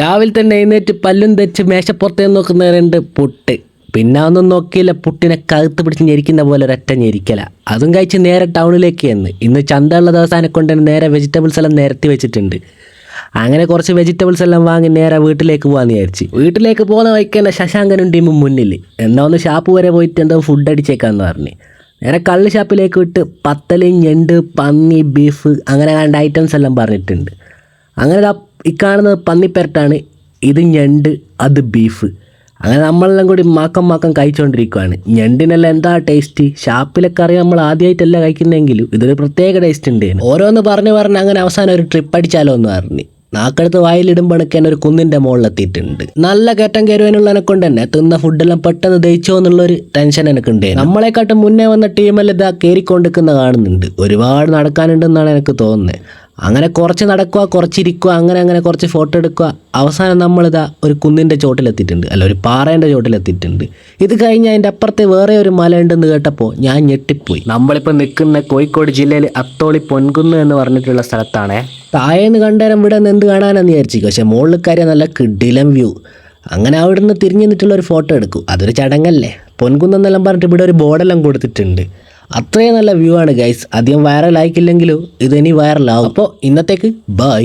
രാവിലെ തന്നെ എഴുന്നേറ്റ് പല്ലും തെച്ച് മേശപ്പുറത്തേ നോക്കുന്ന രണ്ട് പുട്ട്. പിന്നെ ഒന്നും നോക്കിയില്ല, പുട്ടിനെ കഴുത്ത് പിടിച്ച് ഞെരിക്കുന്ന പോലെ ഒരൊറ്റ ഞെരിക്കല. അതും കഴിച്ച് നേരെ ടൗണിലേക്ക് ചെന്ന്. ഇന്ന് ചന്തയുള്ള ദിവസം കൊണ്ട് നേരെ വെജിറ്റബിൾസ് എല്ലാം നിരത്തി വെച്ചിട്ടുണ്ട്. അങ്ങനെ കുറച്ച് വെജിറ്റബിൾസ് എല്ലാം വാങ്ങി നേരെ വീട്ടിലേക്ക് പോകാമെന്ന് വിചാരിച്ച്. വീട്ടിലേക്ക് പോകുന്ന വഴിക്ക് തന്നെ ശശാങ്കനും ടീമും മുന്നിൽ. എന്നാ ഒന്ന് ഷാപ്പ് വരെ പോയിട്ട് എന്തോ ഫുഡ് അടിച്ചേക്കാന്ന് പറഞ്ഞ് നേരെ കള്ള് ഷാപ്പിലേക്ക് വിട്ട് പത്തല്, ഞണ്ട്, പന്നി, ബീഫ് അങ്ങനെ കണ്ട ഐറ്റംസ് എല്ലാം പറഞ്ഞിട്ടുണ്ട്. അങ്ങനെ ഈ കാണുന്നത് പന്നിപ്പെരട്ടാണ്, ഇത് ഞണ്ട്, അത് ബീഫ്. അങ്ങനെ നമ്മളെല്ലാം കൂടി മാക്കം കഴിച്ചുകൊണ്ടിരിക്കുകയാണ്. ഞണ്ടിനെല്ലാം എന്താ ടേസ്റ്റ്. ഷാപ്പിലൊക്കെ അറിയാം നമ്മൾ ആദ്യമായിട്ടല്ല കഴിക്കുന്നതെങ്കിലും ഇതൊരു പ്രത്യേക ടേസ്റ്റ് ഉണ്ട്. ഓരോന്ന് പറഞ്ഞ് അങ്ങനെ അവസാനം ഒരു ട്രിപ്പ് അടിച്ചാലോ എന്ന് പറഞ്ഞ് നാക്കെടുത്ത് വായിലിടുമ്പോഴൊക്കെ തന്നെ ഒരു കുന്നിൻ്റെ മുകളിലെത്തിയിട്ടുണ്ട്. നല്ല കയറ്റം കയറുവാനുള്ളതിനെ കൊണ്ട് തന്നെ തിന്ന ഫുഡെല്ലാം പെട്ടെന്ന് ദഹിച്ചോ എന്നുള്ളൊരു ടെൻഷൻ എനിക്കുണ്ട്. നമ്മളെക്കാട്ടും മുന്നേ വന്ന ടീമെല്ലാം ഇതാ കയറിക്കൊണ്ടിരിക്കുന്ന കാണുന്നുണ്ട്. ഒരുപാട് നടക്കാനുണ്ടെന്നാണ് എനിക്ക് തോന്നുന്നത്. അങ്ങനെ കുറച്ച് നടക്കുക, കുറച്ചിരിക്കുക, അങ്ങനെ കുറച്ച് ഫോട്ടോ എടുക്കുക. അവസാനം നമ്മളിതാ ഒരു കുന്നിൻ്റെ ചോട്ടിലെത്തിയിട്ടുണ്ട്, അല്ല ഒരു പാറേൻ്റെ ചോട്ടിലെത്തിയിട്ടുണ്ട്. ഇത് കഴിഞ്ഞ് അതിൻ്റെ അപ്പുറത്തെ വേറെ ഒരു മല ഉണ്ടെന്ന് കേട്ടപ്പോൾ ഞാൻ ഞെട്ടിപ്പോയി. നമ്മളിപ്പോൾ നിൽക്കുന്ന കോഴിക്കോട് ജില്ലയിൽ അത്തോളി പൊൻകുന്ന് എന്ന് പറഞ്ഞിട്ടുള്ള സ്ഥലത്താണേ. താഴേന്ന് കണ്ടേരം ഇവിടെ നിന്ന് എന്ത് കാണാനെന്ന് വിചാരിച്ചു. പക്ഷേ മുകളിൽ കയറിയ നല്ല കിടിലം വ്യൂ. അങ്ങനെ അവിടെ നിന്ന് തിരിഞ്ഞു നിന്നിട്ടുള്ള ഒരു ഫോട്ടോ എടുക്കും. അതൊരു ചടങ്ങല്ലേ. പൊൻകുന്നെന്നെല്ലാം പറഞ്ഞിട്ട് ഇവിടെ ഒരു ബോർഡെല്ലാം കൊടുത്തിട്ടുണ്ട്. അത്രയും നല്ല വ്യൂ ആണ് ഗൈസ്. അധികം വൈറലായിക്കില്ലെങ്കിലും ഇതിനി വൈറലാവും. അപ്പോൾ ഇന്നത്തേക്ക് ബൈ.